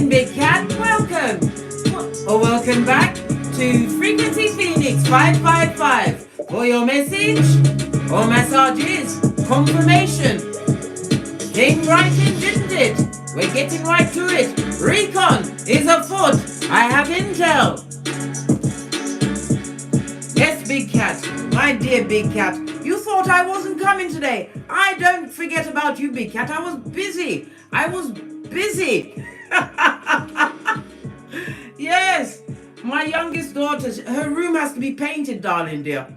morning, Big Cat. Welcome. Or welcome back to Frequency Phoenix 555 for your message or messages, confirmation. Came right in, didn't it? We're getting right to it. Recon is afoot. I have intel. Yes, Big Cat. My dear Big Cat. You thought I wasn't coming today. I don't forget about you, Big Cat. I was busy. Yes, my youngest daughter, her room has to be painted, darling dear.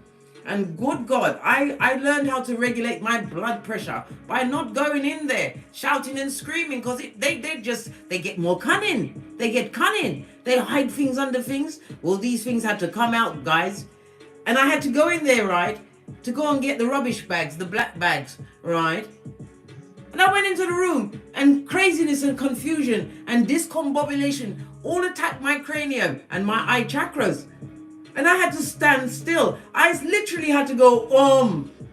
And good God, I learned how to regulate my blood pressure by not going in there shouting and screaming, because they get more cunning. They get cunning. They hide things under things. Well, these things had to come out, guys. And I had to go in there, right, to go and get the rubbish bags, the black bags, right? And I went into the room, and craziness and confusion and discombobulation all attacked my cranium and my eye chakras. And I had to stand still. I literally had to go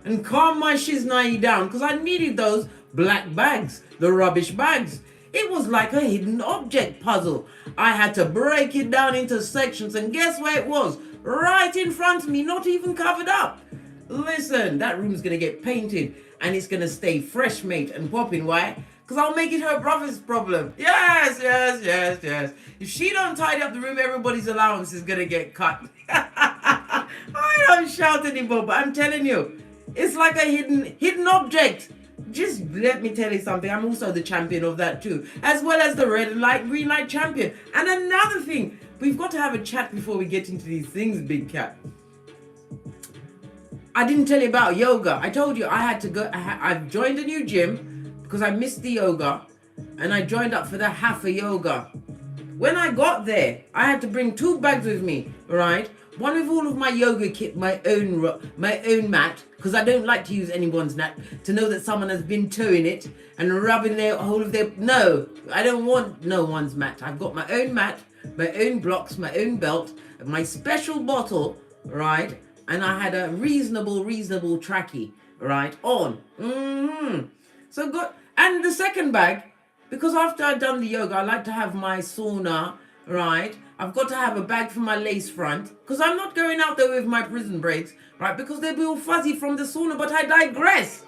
and calm my shiznai down, because I needed those black bags, the rubbish bags. It was like a hidden object puzzle. I had to break it down into sections, and guess where it was? Right in front of me, not even covered up. Listen, that room's gonna get painted, and it's gonna stay fresh, mate, and popping. Why? Because I'll make it her brother's problem. Yes. If she don't tidy up the room, everybody's allowance is gonna get cut. I don't shout anymore, but I'm telling you, it's like a hidden object. Just let me tell you something. I'm also the champion of that too, as well as the red light, green light champion. And another thing, we've got to have a chat before we get into these things, Big Cat. I didn't tell you about yoga. I told you I had to go. I've joined a new gym because I missed the yoga, and I joined up for the hatha yoga. When I got there, I had to bring 2 bags with me, right? One with all of my yoga kit, my own mat, because I don't like to use anyone's mat to know that someone has been toeing it and rubbing their whole of their. No, I don't want no one's mat. I've got my own mat, my own blocks, my own belt, my special bottle, right? And I had a reasonable trackie, right, on. So good. And the second bag, because after I've done the yoga, I like to have my sauna, right? I've got to have a bag for my lace front, because I'm not going out there with my prison braids, right? Because they'll be all fuzzy from the sauna, but I digress.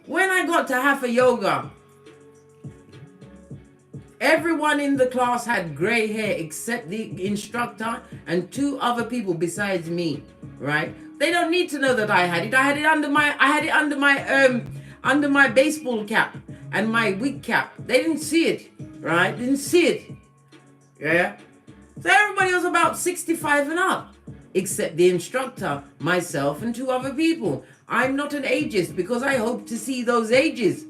When I got to hatha yoga, everyone in the class had gray hair except the instructor and 2 other people besides me, right? They don't need to know that I had it. I had it under my baseball cap and my wig cap. They didn't see it, right? Didn't see it. Yeah. So everybody was about 65 and up, except the instructor, myself, and 2 other people. I'm not an ageist because I hope to see those ages.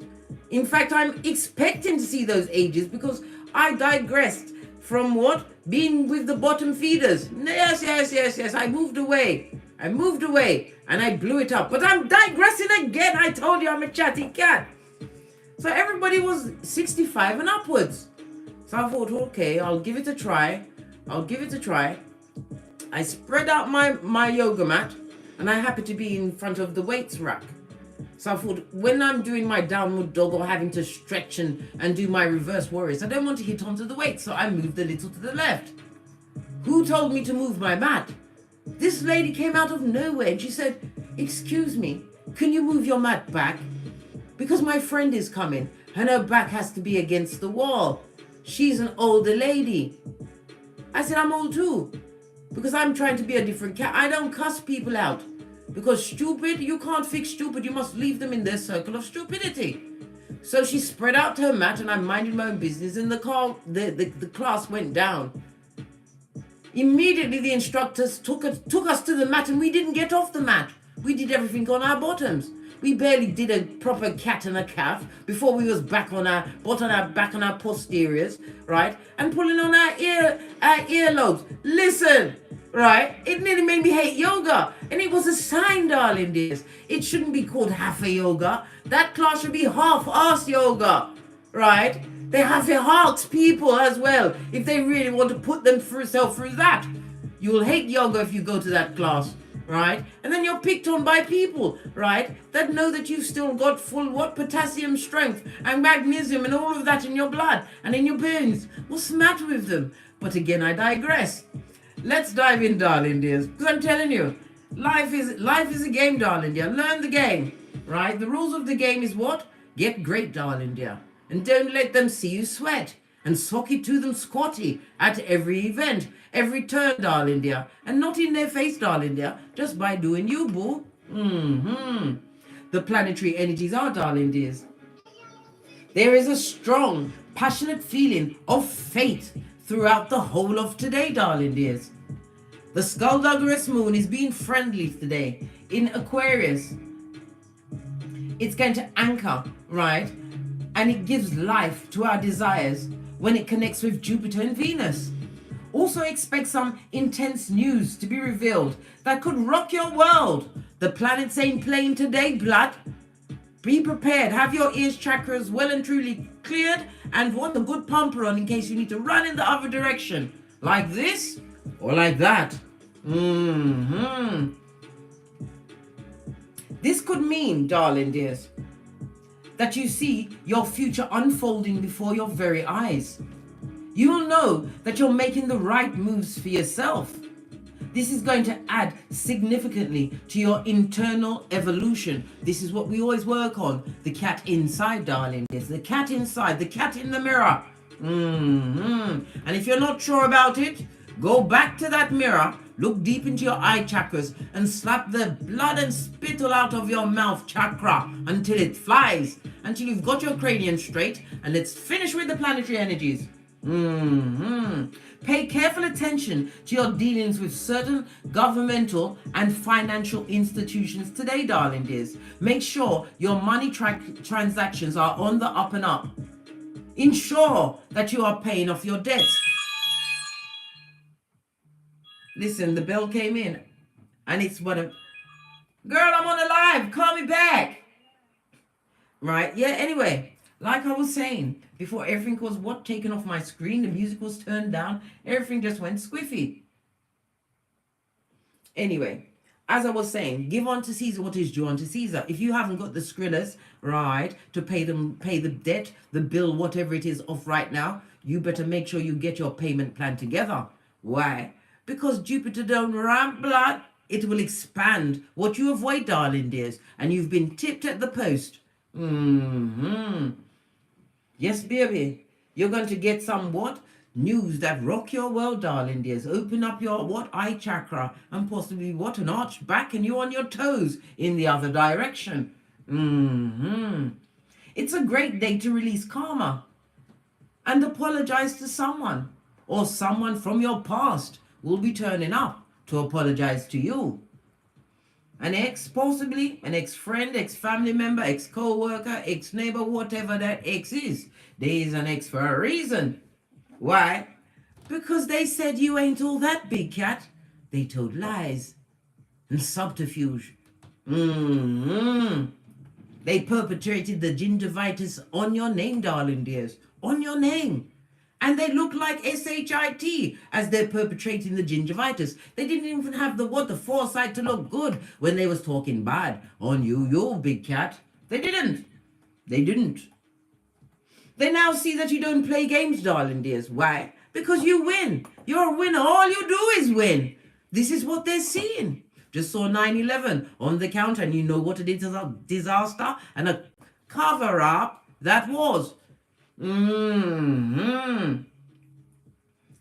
In fact, I'm expecting to see those ages because I digressed from what? Being with the bottom feeders. Yes. I moved away and I blew it up. But I'm digressing again. I told you I'm a chatty cat. So everybody was 65 and upwards. So I thought, okay, I'll give it a try. I spread out my yoga mat, and I happened to be in front of the weights rack. So I thought, when I'm doing my downward dog or having to stretch and do my reverse warriors, I don't want to hit onto the weight, so I moved a little to the left. Who told me to move my mat? This lady came out of nowhere and she said, excuse me, can you move your mat back? Because my friend is coming and her back has to be against the wall. She's an older lady. I said, I'm old too, because I'm trying to be a different cat. I don't cuss people out, because stupid, you can't fix stupid. You must leave them in their circle of stupidity. So she spread out her mat and I minded my own business, and the class went down. Immediately the instructors took us to the mat, and we didn't get off the mat. We did everything on our bottoms. We barely did a proper cat and a calf before we was back on our back on our posteriors, right? And pulling on our earlobes. Listen, right? It nearly made me hate yoga. And it was a sign, darling dears. It shouldn't be called hatha yoga. That class should be half-ass yoga, right? They have their hearts people as well, if they really want to put themselves through that. You'll hate yoga if you go to that class, right? And then you're picked on by people, right, that know that you've still got full potassium strength and magnesium and all of that in your blood and in your bones. What's the matter with them? But again, I digress. Let's dive in, darling dears, because I'm telling you, life is a game, darling dear. Learn the game, right? The rules of the game is what? Get great, darling dear, and don't let them see you sweat. And sock it to them squatty at every event, every turn, darling dear. And not in their face, darling dear, just by doing you, boo. The planetary energies are, darling dears. There is a strong, passionate feeling of fate throughout the whole of today, darling dears. The Skullduggerous moon is being friendly today in Aquarius. It's going to anchor, right? And it gives life to our desires when it connects with Jupiter and Venus. Also expect some intense news to be revealed that could rock your world. The planets ain't playing today, blood. Be prepared. Have your ears chakras well and truly cleared and want a good pumper on in case you need to run in the other direction. Like this or like that. This could mean, darling dears, that you see your future unfolding before your very eyes. You will know that you're making the right moves for yourself. This is going to add significantly to your internal evolution. This is what we always work on. The cat inside, darling. There's the cat inside, the cat in the mirror. And if you're not sure about it, go back to that mirror, look deep into your eye chakras and slap the blood and spittle out of your mouth chakra until it flies, until you've got your cranium straight, and let's finish with the planetary energies. Pay careful attention to your dealings with certain governmental and financial institutions today, darling dears. Make sure your money transactions are on the up and up. Ensure that you are paying off your debts. Listen, the bell came in and it's one of, girl, I'm on the live, call me back. Right, yeah, anyway, like I was saying, before everything was taken off my screen, the music was turned down, everything just went squiffy. Anyway, as I was saying, give unto Caesar what is due unto Caesar. If you haven't got the skrillers, right, to pay the debt, the bill, whatever it is off right now, you better make sure you get your payment plan together. Why? Because Jupiter don't ramp blood, it will expand what you avoid, darling dears, and you've been tipped at the post. Yes, baby, you're going to get some news that rock your world, darling dears. Open up your eye chakra and possibly an arch back and you on your toes in the other direction. It's a great day to release karma and apologize to someone, or someone from your past will be turning up to apologize to you. An ex, possibly an ex-friend, ex-family member, ex-co-worker, ex-neighbor, whatever that ex is. There is an ex for a reason. Why? Because they said you ain't all that, big cat. They told lies and subterfuge. They perpetrated the gingivitis on your name, darling dears. On your name. And they look like SHIT as they're perpetrating the gingivitis. They didn't even have the foresight to look good when they was talking bad on you big cat. They didn't. They now see that you don't play games, darling dears. Why? Because you win. You're a winner. All you do is win. This is what they're seeing. Just saw 9/11 on the counter, and you know what a disaster and a cover-up that was.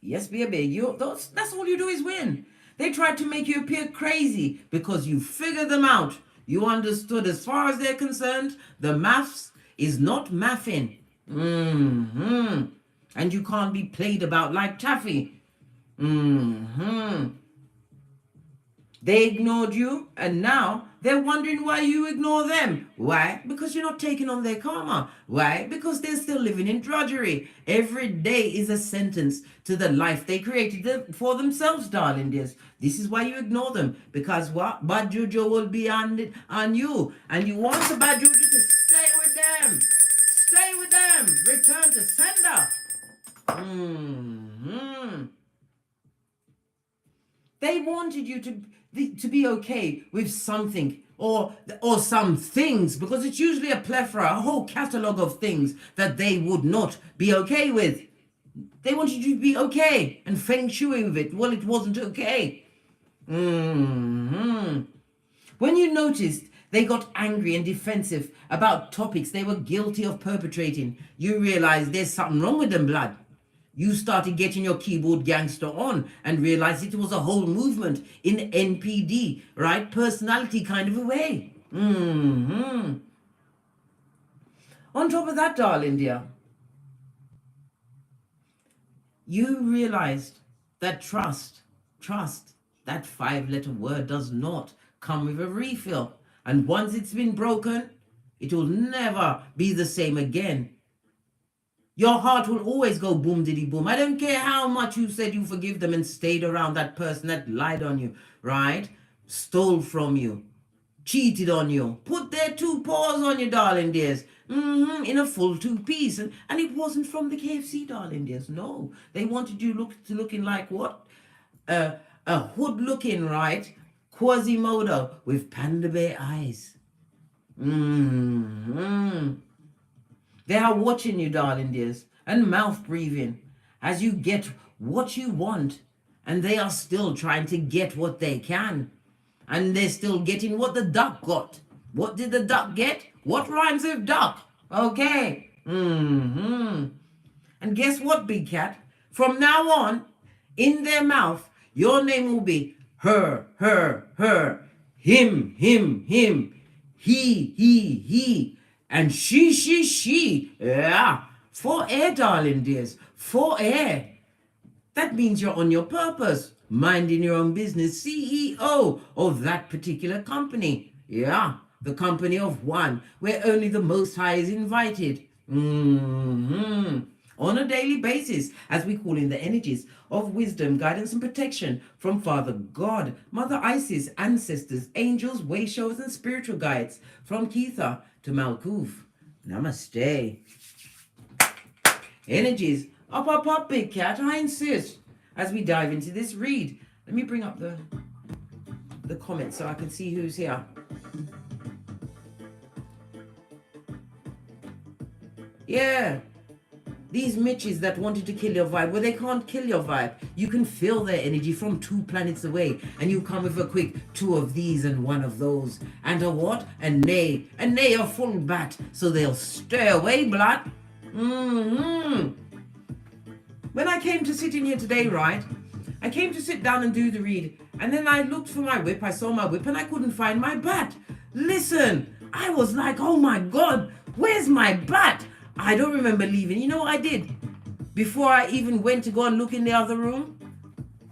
Yes, baby, that's all you do is win. They tried to make you appear crazy because you figured them out. You understood, as far as they're concerned, the maths is not mathing. And you can't be played about like taffy. They ignored you, and now they're wondering why you ignore them. Why? Because you're not taking on their karma. Why? Because they're still living in drudgery. Every day is a sentence to the life they created for themselves, darling dears. This is why you ignore them. Because what? Bad juju will be on you. And you want the bad juju to stay with them. Stay with them. Return to sender. They wanted you to be okay with something or some things, because it's usually a plethora, a whole catalogue of things that they would not be okay with. They wanted you to be okay and feng shui with it. Well, it wasn't okay. When you noticed they got angry and defensive about topics they were guilty of perpetrating, you realized there's something wrong with them, blood. You started getting your keyboard gangster on and realized it was a whole movement in NPD, right? Personality kind of a way. On top of that, darling dear, you realized that trust, that 5-letter word does not come with a refill. And once it's been broken, it will never be the same again. Your heart will always go boom diddy boom. I don't care how much you said you forgive them and stayed around that person that lied on you, right? Stole from you, cheated on you, put their 2 paws on you, darling dears, in a full 2-piece. And it wasn't from the KFC, darling dears. No, they wanted you looking like what? A hood looking, right? Quasimodo with panda bear eyes. They are watching you, darling dears, and mouth breathing as you get what you want, and they are still trying to get what they can, and they're still getting what the duck got. What did the duck get? What rhymes with duck? Okay. And guess what, big cat? From now on, in their mouth, your name will be her, him, he, and she. Yeah. For air, darling dears. For air. That means you're on your purpose, minding your own business, CEO of that particular company. Yeah. The company of one, where only the Most High is invited. On a daily basis, as we call in the energies of wisdom, guidance, and protection from Father God, Mother Isis, ancestors, angels, way showers, and spiritual guides, from Ketha to Malkuth. Namaste. Energies, up, big cat, I insist. As we dive into this read, let me bring up the comments so I can see who's here. Yeah. These Mitches that wanted to kill your vibe, well, they can't kill your vibe. You can feel their energy from 2 planets away, and you come with a quick 2 of these and 1 of those. And a what? A nay, a full bat, so they'll stay away, blood. When I came to sit in here today, right, I came to sit down and do the read, and then I looked for my whip, I saw my whip, and I couldn't find my bat. Listen, I was like, oh my God, where's my bat? I don't remember leaving. You know what I did? Before I even went to go and look in the other room,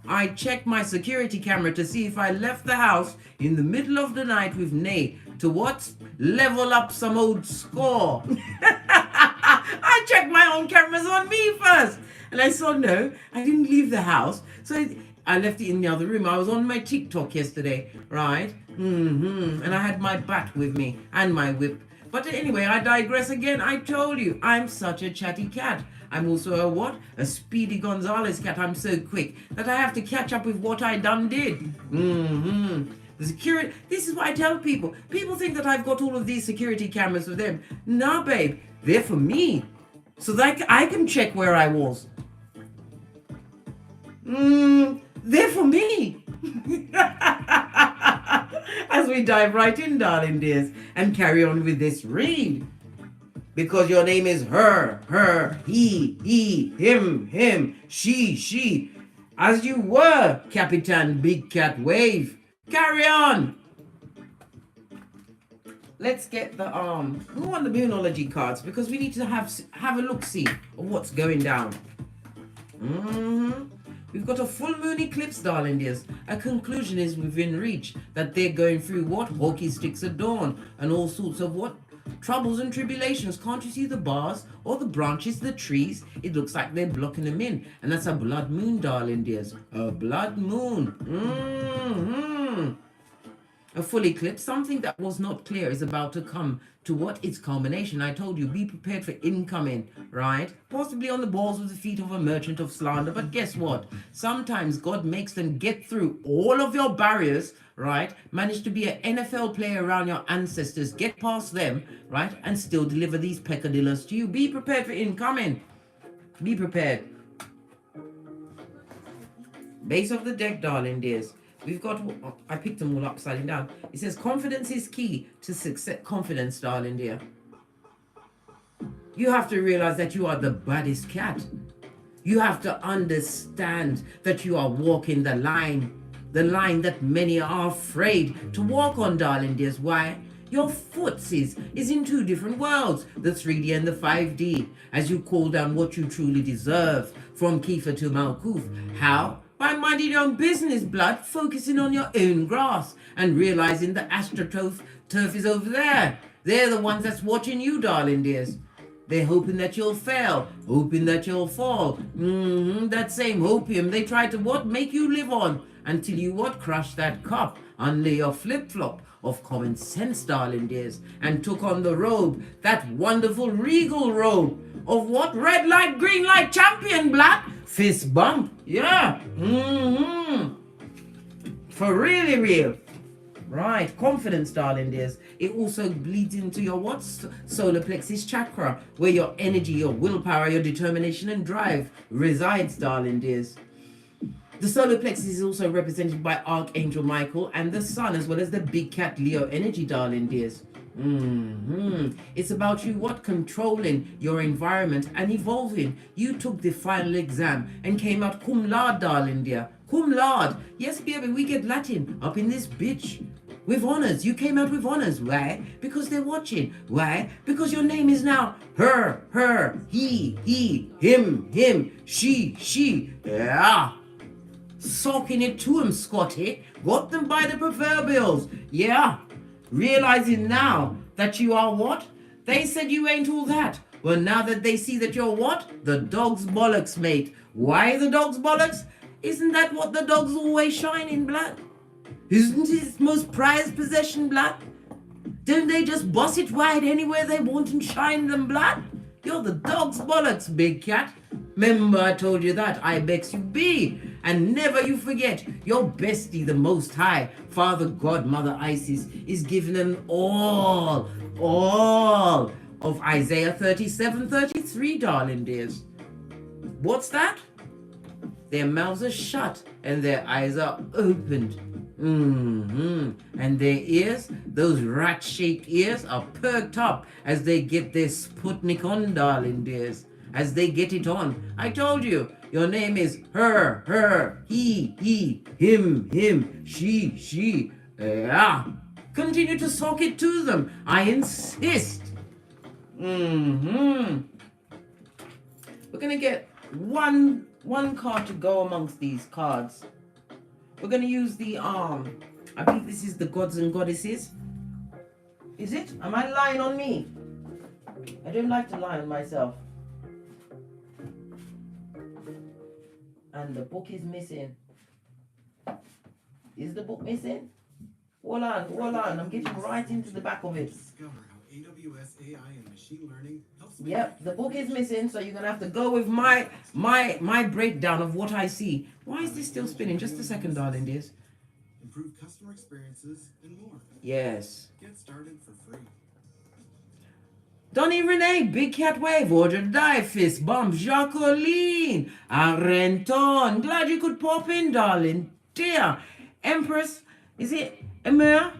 I checked my security camera to see if I left the house in the middle of the night with Nay to what? Level up some old score. I checked my own cameras on me first. And I saw, no, I didn't leave the house. So I left it in the other room. I was on my TikTok yesterday, right? And I had my bat with me and my whip. But anyway, I digress again. I told you, I'm such a chatty cat. I'm also a what? A Speedy Gonzales cat. I'm so quick that I have to catch up with what I done did. The security, this is what I tell people. People think that I've got all of these security cameras for them. Nah, babe, they're for me. So that I can check where I was. They're for me. As we dive right in, darling dears, and carry on with this read. Because your name is her, he, him, she. As you were, Capitan Big Cat Wave. Carry on. Let's get the we want the Moonology cards, because we need to have a look-see of what's going down. We've got a full moon eclipse, darling dears. A conclusion is within reach, that they're going through what? Hockey sticks at dawn and all sorts of what? Troubles and tribulations. Can't you see the bars or the branches, the trees? It looks like they're blocking them in. And that's a blood moon, darling dears. A blood moon. A full eclipse, something that was not clear is about to come to what its culmination. I told you, be prepared for incoming, right? Possibly on the balls of the feet of a merchant of slander. But guess what? Sometimes God makes them get through all of your barriers, right? Manage to be an NFL player around your ancestors, get past them, right? And still deliver these peccadillos to you. Be prepared for incoming. Be prepared. Base of the deck, darling dears. We've got, I picked them all upside down. It says confidence is key to success. Confidence, darling dear. You have to realize that you are the baddest cat. You have to understand that you are walking the line that many are afraid to walk on, darling dears. Why? Your footsies is in two different worlds, the 3D and the 5D, as you call down what you truly deserve from Kiefer to Malkuth. How? By minding your own business, blood, focusing on your own grass, and realizing the astroturf is over there. They're the ones that's watching you, darling dears. They're hoping that you'll fail, hoping that you'll fall. That same opium they try to what? Make you live on, until you what? Crush that cup under your flip-flop of common sense, darling dears, and took on the robe, that wonderful regal robe of what? Red light, green light, champion, black, fist bump. Yeah. For really real. Right, confidence, darling dears. It also bleeds into your what? Solar plexus chakra, where your energy, your willpower, your determination and drive resides, darling dears. The solar plexus is also represented by Archangel Michael and the sun, as well as the big cat Leo energy, darling dears. It's about you what? Controlling your environment and evolving. You took the final exam and came out cum laude, darling dear. Cum laude. Yes, baby, we get Latin up in this bitch. With honors. You came out with honors. Why? Because they're watching. Why? Because your name is now her, he, him, she. Yeah. Soaking it to him, Scotty. Got them by the proverbials. Yeah. Realizing now that you are what? They said you ain't all that. Well, now that they see that you're what? The dog's bollocks, mate. Why the dog's bollocks? Isn't that what the dogs always shine in, blood? Isn't his most prized possession, blood? Don't they just boss it wide anywhere they want and shine them, blood? You're the dog's bollocks, big cat. Remember I told you that, Ibex you be. And never you forget, your bestie, the Most High, Father God, Mother Isis, is giving them all of Isaiah 37:33, darling dears. What's that? Their mouths are shut and their eyes are opened. And their ears, those rat-shaped ears, are perked up as they get their Sputnik on, darling dears. As they get it on. I told you, your name is her, he, him, she. Yeah. Continue to sock it to them. I insist. We're gonna get one card to go amongst these cards. We're gonna use the I believe this is the gods and goddesses. Is it? Am I lying on me? I don't like to lie on myself. And the book is missing. Is the book missing? Hold on. I'm getting right into the back of it. AWS AI and machine learning helps. Yep, the book is missing, so you're gonna have to go with my breakdown of what I see. Why is this still spinning? Just a second, darling dears. Improve customer experiences and more. Yes. Get started for free. Donnie Renee, Big Cat Wave, Order Die, Fist Bump, Jacqueline, Arenton. Glad you could pop in, darling dear. Empress, is it Emir?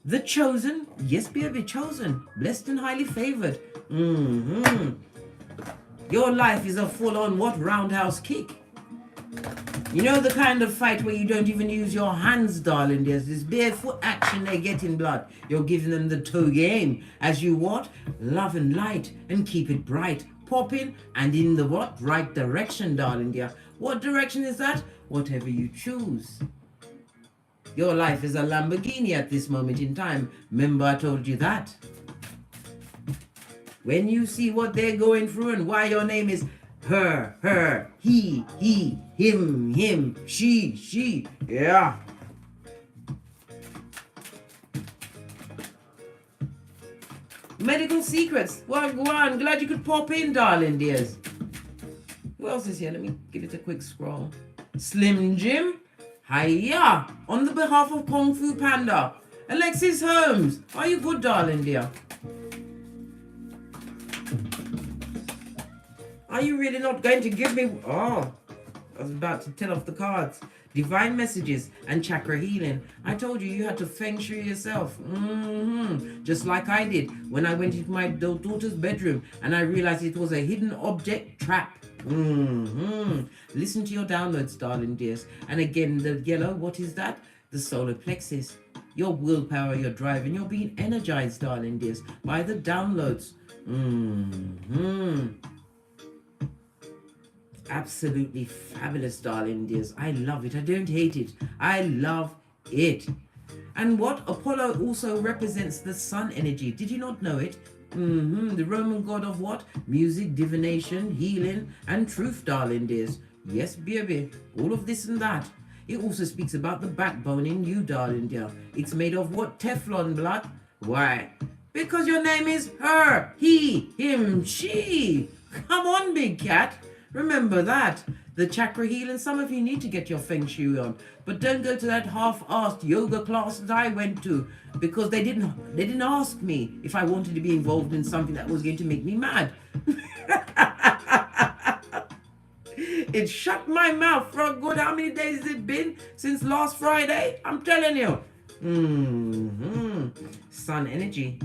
The Chosen? Yes, baby, chosen. Blessed and highly favored. Your life is a full-on what? Roundhouse kick. You know the kind of fight where you don't even use your hands, darling. There's this barefoot action they get in blood. You're giving them the toe game. As you what? Love and light and keep it bright. Pop in and in the what? Right direction, darling dear. What direction is that? Whatever you choose. Your life is a Lamborghini at this moment in time. Remember I told you that. When you see what they're going through and why your name is her, he, him, she. Yeah. Medical secrets. Well, I'm glad you could pop in, darling dears. Who else is here? Let me give it a quick scroll. Slim Jim. Hiya. On the behalf of Kung Fu Panda. Alexis Holmes. Are you good, darling dear? Are you really not going to give me... Oh, I was about to tell off the cards. Divine messages and chakra healing. I told you had to feng shui yourself. Just like I did when I went into my daughter's bedroom and I realized it was a hidden object trap. Listen to your downloads, darling dears. And again, the yellow, what is that? The solar plexus. Your willpower, your drive, and you're being energized, darling dears, by the downloads. Absolutely fabulous, darling dears. I love it. I don't hate it. I love it. And what? Apollo also represents the sun energy. Did you not know it? The Roman god of what? Music, divination, healing, and truth, darling dears. Yes, baby. All of this and that. It also speaks about the backbone in you, darling dear. It's made of what? Teflon blood? Why? Because your name is her, he, him, she. Come on, big cat. Remember that. The chakra healing, some of you need to get your feng shui on. But don't go to that half-assed yoga class that I went to, because they didn't ask me if I wanted to be involved in something that was going to make me mad. It shut my mouth for a good, how many days has it been since last Friday? I'm telling you. Sun energy.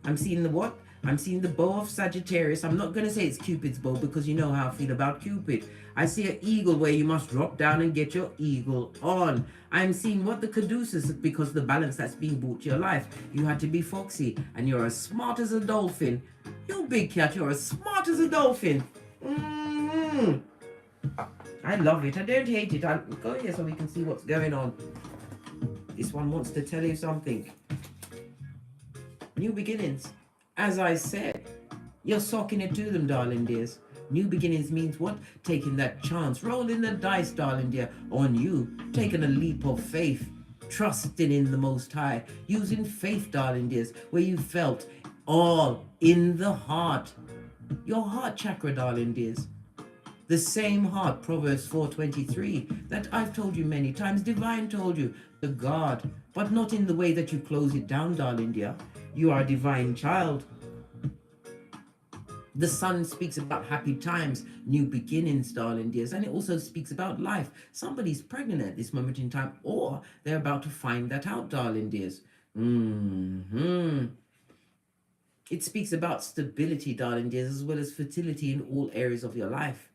I'm seeing the what? I'm seeing the bow of Sagittarius. I'm not going to say it's Cupid's bow because you know how I feel about Cupid. I see an eagle where you must drop down and get your eagle on. I'm seeing what the caduceus, because the balance that's being brought to your life. You had to be foxy and you're as smart as a dolphin. You big cat, you're as smart as a dolphin. I love it. I don't hate it. I'll go here so we can see what's going on. This one wants to tell you something. New beginnings. As I said, you're socking it to them, darling dears. New beginnings means what? Taking that chance, rolling the dice, darling dear, on you, taking a leap of faith, trusting in the Most High, using faith, darling dears, where you felt all in the heart. Your heart chakra, darling dears. The same heart, Proverbs 4:23, that I've told you many times, divine told you, the God, but not in the way that you close it down, darling dear. You are a divine child. The sun speaks about happy times, new beginnings, darling dears, and it also speaks about life. Somebody's pregnant at this moment in time, or they're about to find that out, darling dears. It speaks about stability, darling dears, as well as fertility in all areas of your life.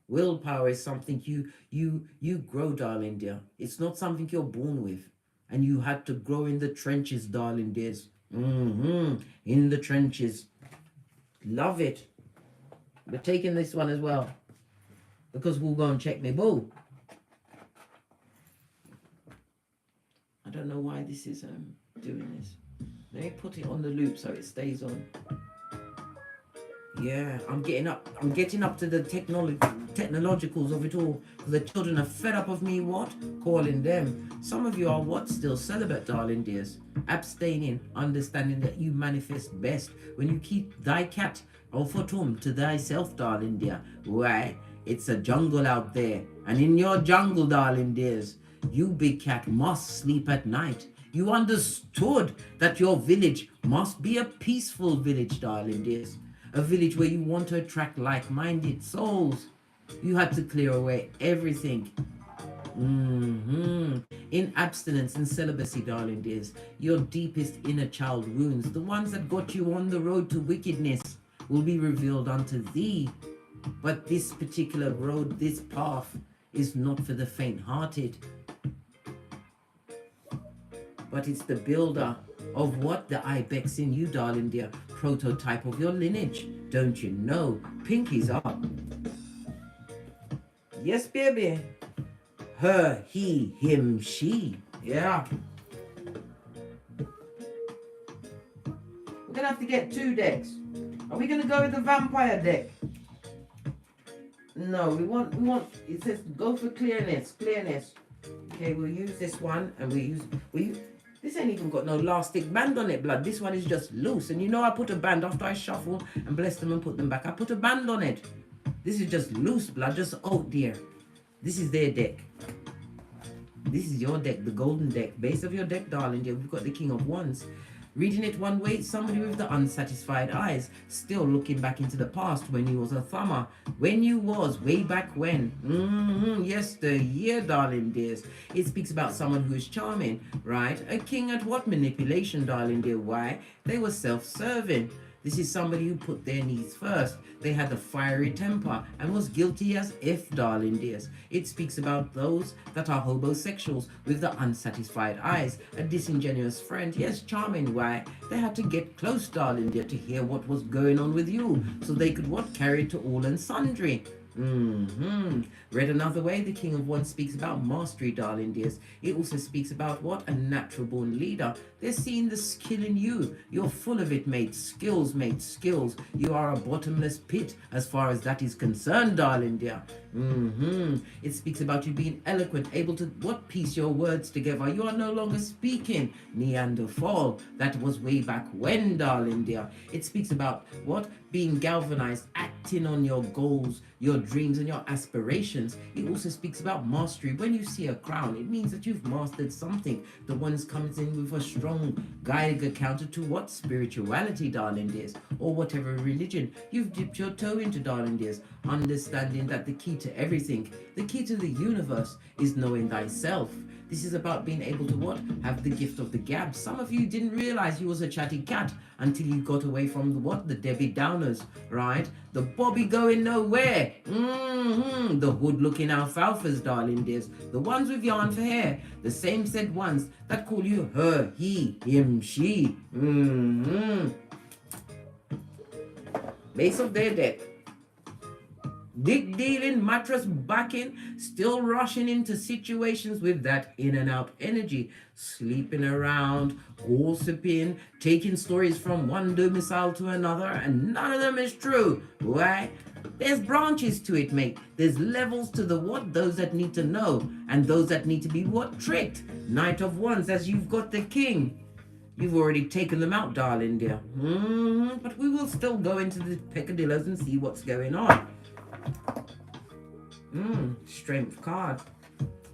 Willpower is something you grow, darling dear. It's not something you're born with, and you had to grow in the trenches, darling dears. In the trenches. Love it. We're taking this one as well, because we'll go and check me boo. I don't know why this is doing this. Let me put it on the loop so it stays on. Yeah, I'm getting up to the technologicals of it all, because the children are fed up of me what? Calling them. Some of you are what? Still celibate, darling dears. Abstaining, understanding that you manifest best when you keep thy cat or fortum to thyself, darling dear. Why? It's a jungle out there, and in your jungle, darling dears, you big cat must sleep at night. You understood that your village must be a peaceful village, darling dears. A village where you want to attract like-minded souls. You had to clear away everything. In abstinence and celibacy, darling dears, your deepest inner child wounds, the ones that got you on the road to wickedness, will be revealed unto thee. But this particular road, this path, is not for the faint-hearted. But it's the builder of what? The Ibex in you, darling dear. Prototype of your lineage. Don't you know? Pinkies up. Yes, baby. Her, he, him, she. Yeah. We're going to have to get 2 decks. Are we going to go with the vampire deck? No, we want, it says go for clearness. Okay, we'll use this one, and we use, This ain't even got no elastic band on it, blood. This one is just loose. And you know I put a band after I shuffle and bless them and put them back. I put a band on it. This is just loose, blood. Just, oh dear. This is their deck. This is your deck, the golden deck. Base of your deck, darling. Yeah, we've got the King of Wands. Reading it one way, somebody with the unsatisfied eyes, still looking back into the past when you was a thumber, when you was way back when. Yesteryear, darling dears. It speaks about someone who is charming, right? A king at what? Manipulation, darling dear. Why? They were self-serving. This is somebody who put their needs first. They had a fiery temper and was guilty as if, darling dears. It speaks about those that are homosexuals with the unsatisfied eyes. A disingenuous friend, yes, charming. Why? They had to get close, darling dear, to hear what was going on with you, so they could what? Carry it to all and sundry. Read another way, the King of Wands speaks about mastery, darling dears. It also speaks about what? A natural born leader. They're seeing the skill in you. You're full of it, mate. Skills, mate. Skills. You are a bottomless pit as far as that is concerned, darling dear. It speaks about you being eloquent, able to what? Piece your words together. You are no longer speaking Neanderthal. That was way back when, darling dear. It speaks about what? Being galvanized, acting on your goals, your dreams and your aspirations. It also speaks about mastery. When you see a crown, it means that you've mastered something. The ones comes in with a strong Geiger counter to what? Spirituality, darling dears, or whatever religion you've dipped your toe into, darling dears. Understanding that the key to everything, the key to the universe, is knowing thyself. This is about being able to what? Have the gift of the gab. Some of you didn't realize you was a chatty cat until you got away from the what? The Debbie Downers, right? The Bobby going nowhere. The hood looking alfalfas, darling dears. The ones with yarn for hair. The same said ones that call you her, he, him, she. Base of their deck. Dick dealing, mattress backing, still rushing into situations with that in and out energy, sleeping around, gossiping, taking stories from one domicile to another, and none of them is true. Why? There's branches to it, mate. There's levels to the what? Those that need to know, and those that need to be what? Tricked. Knight of Wands, as you've got the king. You've already taken them out, darling dear. But we will still go into the peccadillos and see what's going on. Strength card.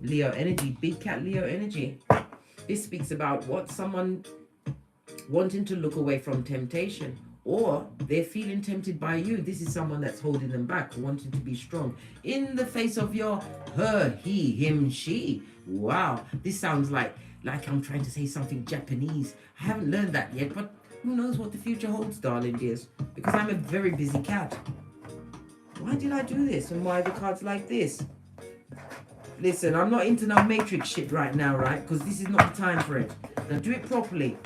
Leo energy. Big cat Leo energy. This speaks about what? Someone wanting to look away from temptation, or they're feeling tempted by you. This is someone that's holding them back, wanting to be strong in the face of your her, he, him, she. Wow, this sounds like I'm trying to say something Japanese. I haven't learned that yet, but who knows what the future holds, darling dears, because I'm a very busy cat. Why did I do this? And why are the cards like this? Listen, I'm not into no matrix shit right now, right? Because this is not the time for it. Now do it properly.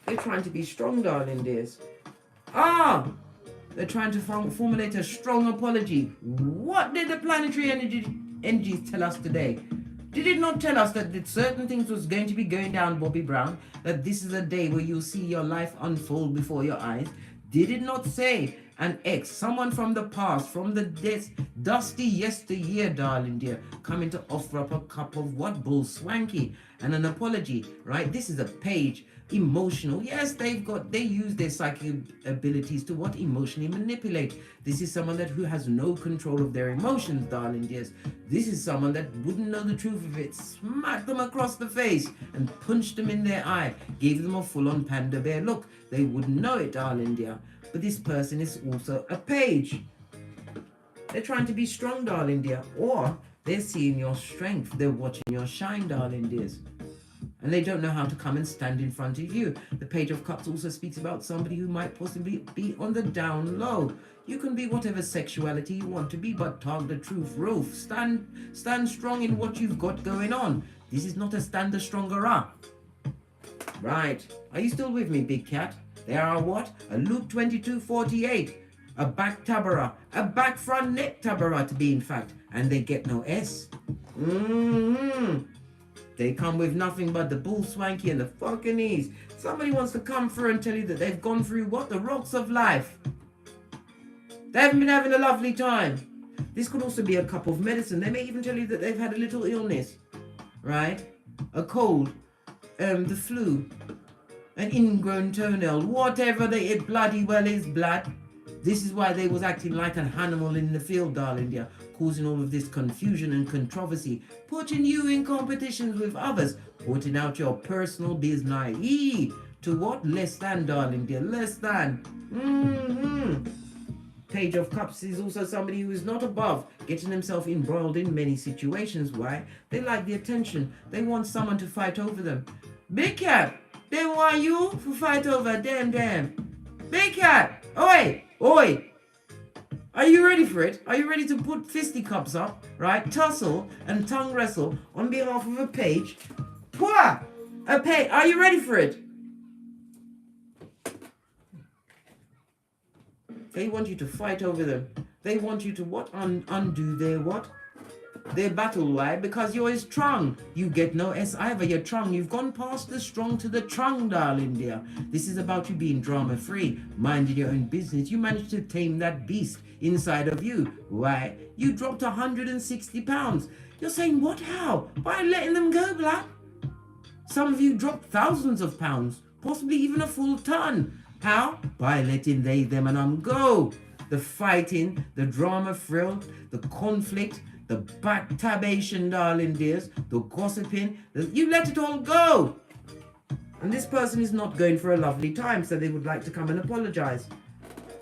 They're trying to be strong, darling dears. They're trying to formulate a strong apology. What did the planetary energies tell us today? Did it not tell us that certain things was going to be going down, Bobby Brown? That this is a day where you'll see your life unfold before your eyes? Did it not say an ex, someone from the past, from the dusty yesteryear, darling dear, coming to offer up a cup of what? Bull swanky and an apology, right? This is a page. Emotional. Yes, they use their psychic abilities to what? Emotionally manipulate. This is someone who has no control of their emotions, darling dears. This is someone that wouldn't know the truth of it. Smacked them across the face and punched them in their eye. Gave them a full-on panda bear look. They wouldn't know it, darling dear. But this person is also a page. They're trying to be strong, darling dear. Or they're seeing your strength. They're watching your shine, darling dears. And they don't know how to come and stand in front of you. The Page of Cups also speaks about somebody who might possibly be on the down low. You can be whatever sexuality you want to be, but talk the truth, Rolf. Stand strong in what you've got going on. This is not a stand the stronger up. Right. Are you still with me, big cat? There are what? A Luke 22:48. A back tabara. A back front neck tabara to be in fact. And they get no S. They come with nothing but the bull swanky and the fucking knees. Somebody wants to come through and tell you that they've gone through what? The rocks of life. They haven't been having a lovely time. This could also be a cup of medicine. They may even tell you that they've had a little illness, right? A cold, the flu, an ingrown toenail, whatever it bloody well is blood. This is why they was acting like an animal in the field, darling dear, causing all of this confusion and controversy, putting you in competitions with others, putting out your personal business. To what? Less than, darling dear, less than. Page of Cups is also somebody who is not above getting himself embroiled in many situations. Why? They like the attention. They want someone to fight over them. Big Cat, they want you to fight over them. Big Cat, oi. Are you ready for it? Are you ready to put fisticuffs up, right? Tussle and tongue wrestle on behalf of a page? Pwah! A page. Are you ready for it? They want you to fight over them. They want you to what? Undo their what? Their battle. Why? Because you're strong. You get no S either. You're strong. You've gone past the strong to the trung, darling dear. This is about you being drama free, minding your own business. You managed to tame that beast inside of you. Why? You dropped 160 pounds. You're saying what? How? By letting them go, black. Some of you dropped thousands of pounds, possibly even a full ton. How? By letting they, them, and go. The fighting, the drama frill, the conflict, the backtabation, darling dears, the gossiping, you let it all go. And this person is not going for a lovely time, so they would like to come and apologize.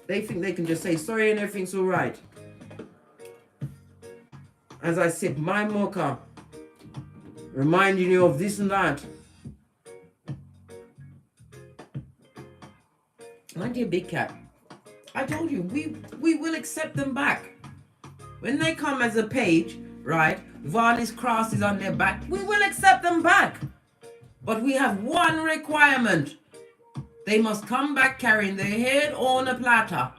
They think they can just say sorry and everything's all right. As I sip my mocha, reminding you of this and that. My dear Big Cat, I told you, we will accept them back. When they come as a page, right, with all these crosses on their back, we will accept them back. But we have one requirement. They must come back carrying their head on a platter.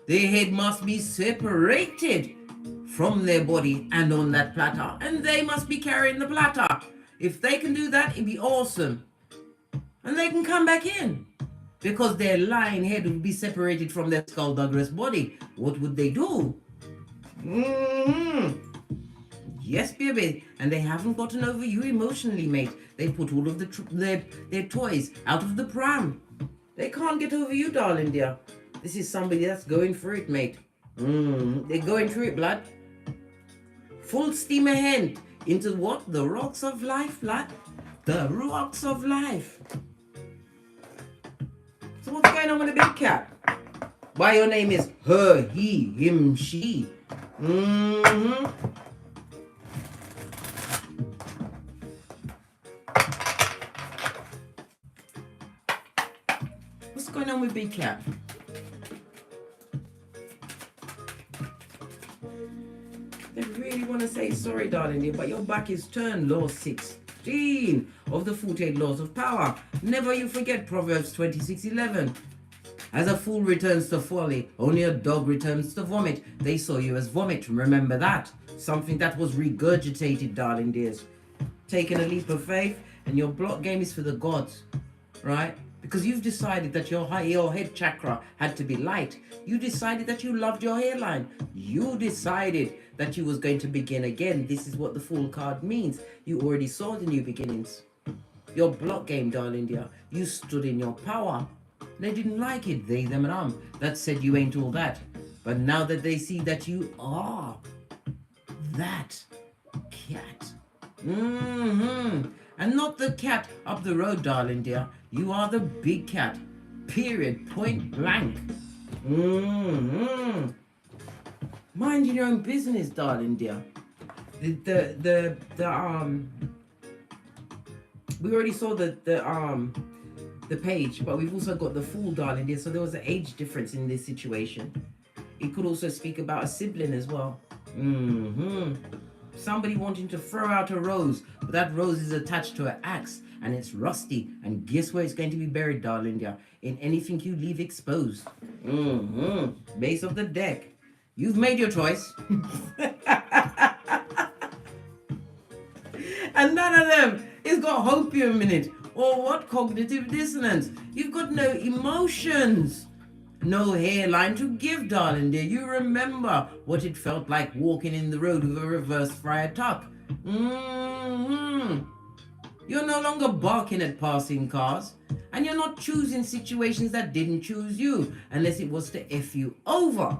Their head must be separated from their body and on that platter. And they must be carrying the platter. If they can do that, it'd be awesome. And they can come back in. Because their lying head would be separated from their skullduggerous body. What would they do? Yes, baby. And they haven't gotten over you emotionally, mate. They put all of their toys out of the pram. They can't get over you, darling dear. This is somebody that's going through it, mate. They're going through it, blood. Full steam ahead into what? The rocks of life, blood. The rocks of life. So what's going on with the Big Cat? Why your name is her, he, him, she. What's going on with Big Cat? They really want to say sorry, darling, but your back is turned. Law 16 of the 48 laws of power. Never you forget Proverbs 26:11. As a fool returns to folly, only a dog returns to vomit. They saw you as vomit. Remember that. Something that was regurgitated, darling dears. Taking a leap of faith, and your block game is for the gods, right? Because you've decided that your head chakra had to be light. You decided that you loved your hairline. You decided that you was going to begin again. This is what the Fool card means. You already saw the new beginnings. Your block game, darling dear. You stood in your power. They didn't like it, they, them, and that said you ain't all that. But now that they see that you are that cat. And not the cat up the road, darling dear. You are the big cat. Period. Point blank. Mind your own business, darling dear. We already saw the page, but we've also got the Fool, darling dear. So there was an age difference in this situation. It could also speak about a sibling as well. Somebody wanting to throw out a rose, but that rose is attached to an axe and it's rusty. And guess where it's going to be buried, darling dear? In anything you leave exposed. Base of the deck. You've made your choice. And none of them has got hopium in it. Or what? Cognitive dissonance. You've got no emotions. No hairline to give, darling dear. You remember what it felt like walking in the road with a reverse friar tuck. You're no longer barking at passing cars, and you're not choosing situations that didn't choose you unless it was to F you over.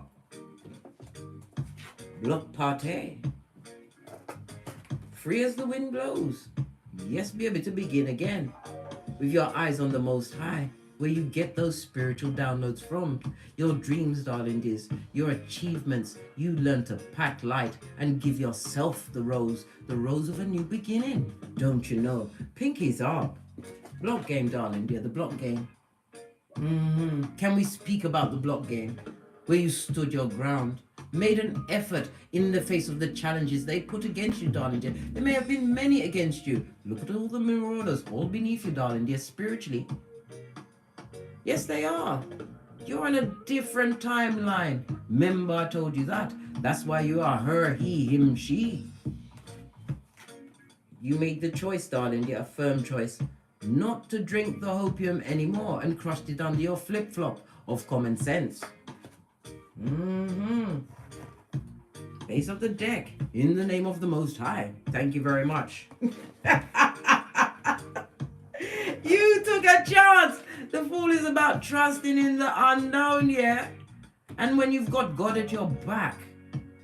Block party. Free as the wind blows. Yes, baby, to begin again. With your eyes on the Most High, where you get those spiritual downloads from. Your dreams, darling dears, your achievements. You learn to pack light and give yourself the rose of a new beginning. Don't you know? Pinky's up. Block game, darling dear, the block game. Can we speak about the block game? Where you stood your ground, made an effort in the face of the challenges they put against you, darling dear. There may have been many against you. Look at all the marauders all beneath you, darling dear, spiritually. Yes, they are. You're on a different timeline. Remember, I told you that. That's why you are her, he, him, she. You made the choice, darling dear, a firm choice, not to drink the opium anymore and crushed it under your flip-flop of common sense. Base of the deck, in the name of the Most High. Thank you very much. You took a chance. The fool is about trusting in the unknown, yeah? And when you've got God at your back,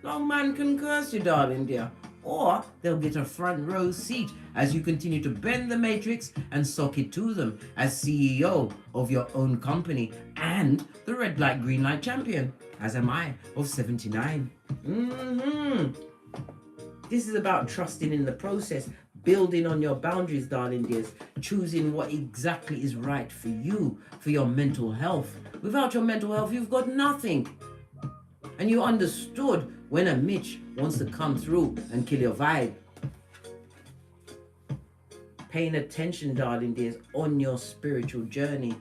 no man can curse you, darling dear. Or they'll get a front row seat as you continue to bend the matrix and sock it to them as CEO of your own company and the red light, green light champion, as am I, of 79. This is about trusting in the process, building on your boundaries, darling dears, choosing what exactly is right for you, for your mental health. Without your mental health, you've got nothing. And you understood when a Mitch wants to come through and kill your vibe. Paying attention, darling dears, on your spiritual journey.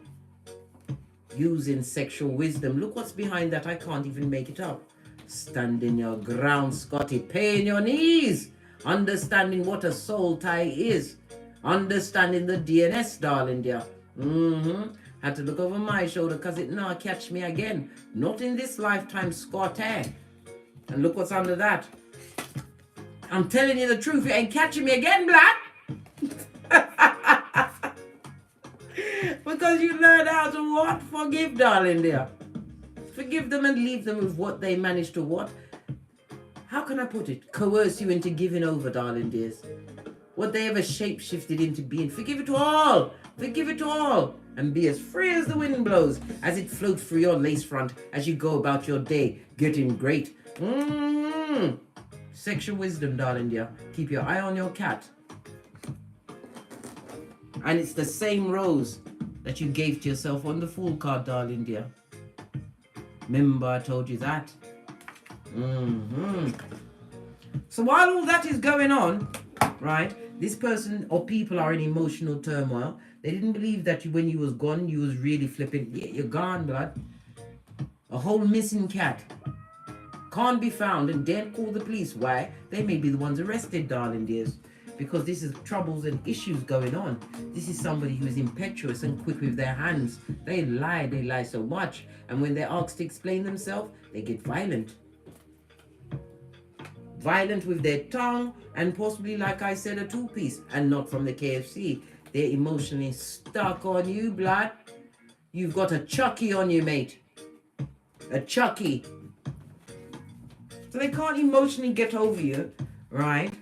Using sexual wisdom. Look what's behind that. I can't even make it up. Standing your ground, Scotty. Paying your knees. Understanding what a soul tie is. Understanding the DNS, darling dear. Had to look over my shoulder because it now catch me again. Not in this lifetime, Scotty. And look what's under that. I'm telling you the truth, you ain't catching me again, black. Because you learned how to what? Forgive, darling dear. Forgive them and leave them with what they managed to what? How can I put it? Coerce you into giving over, darling dears. What they ever shape-shifted into being. Forgive it all. Forgive it all. And be as free as the wind blows as it floats through your lace front as you go about your day getting great. Sexual wisdom, darling dear. Keep your eye on your cat. And it's the same rose that you gave to yourself on the Fool card, darling dear. Remember I told you that? So while all that is going on, right, this person or people are in emotional turmoil. They didn't believe that when you was gone, you was really flipping. Yeah, you're gone, blood. A whole missing cat. Can't be found and daren't call the police. Why? They may be the ones arrested, darling dears. Because this is troubles and issues going on. This is somebody who is impetuous and quick with their hands. They lie so much. And when they're asked to explain themselves, they get violent. Violent with their tongue and possibly, like I said, a two-piece. And not from the KFC. They're emotionally stuck on you, blood. You've got a Chucky on you, mate. A Chucky. So they can't emotionally get over you, right?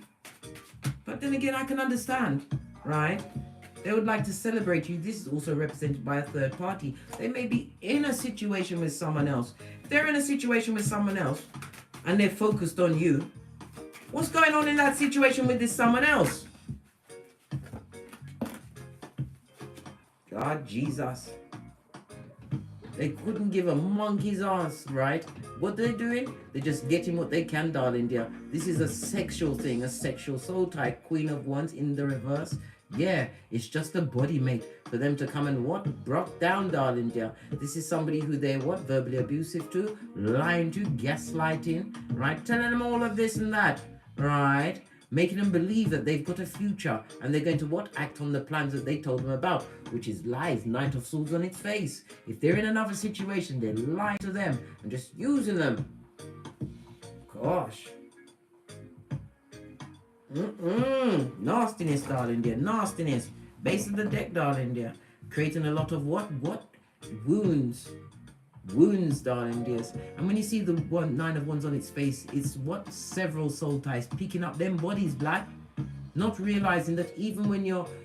But then again, I can understand, right? They would like to celebrate you. This is also represented by a third party. They may be in a situation with someone else. If they're in a situation with someone else and they're focused on you, what's going on in that situation with this someone else? God, Jesus. They couldn't give a monkey's ass, right? What they're doing, they're just getting what they can, darling dear. This is a sexual thing, a sexual soul type, Queen of Wands in the reverse. Yeah, it's just a body mate for them to come and what? Brock down, darling dear. This is somebody who they're what? Verbally abusive to, lying to, gaslighting, right? Telling them all of this and that, right? making them believe that they've got a future and they're going to what? Act on the plans that they told them about, which is lies. Knight of Swords on its face. If they're in another situation, they're lying to them and just using them. Gosh. Nastiness, darling dear. Nastiness. Base of the deck, darling dear. Creating a lot of what? Wounds. Wounds, darling dears. And when you see the Nine of Wands on its face, it's what? Several soul ties picking up them bodies, blood. Not realizing that even when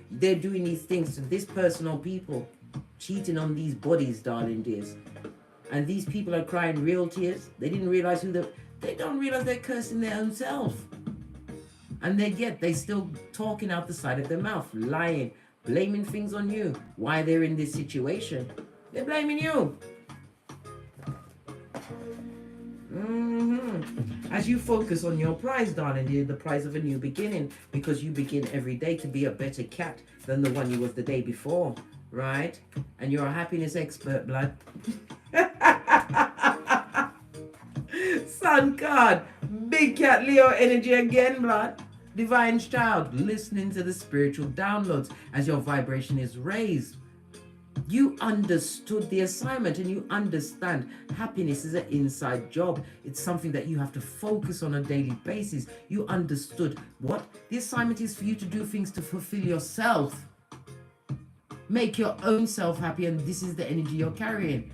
they're doing these things to this person or people, cheating on these bodies, darling dears. And these people are crying real tears. They didn't realize they don't realize they're cursing their own self. And they still talking out the side of their mouth, lying, blaming things on you. Why they're in this situation. They're blaming you. As you focus on your prize, darling dear, the prize of a new beginning, because you begin every day to be a better cat than the one you was the day before, right? And you're a happiness expert, blood. Sun card, big cat Leo energy again, blood. Divine child, listening to the spiritual downloads as your vibration is raised. You understood the assignment and you understand happiness is an inside job. It's something that you have to focus on a daily basis. You understood what the assignment is for you to do things to fulfill yourself. Make your own self happy, and this is the energy you're carrying.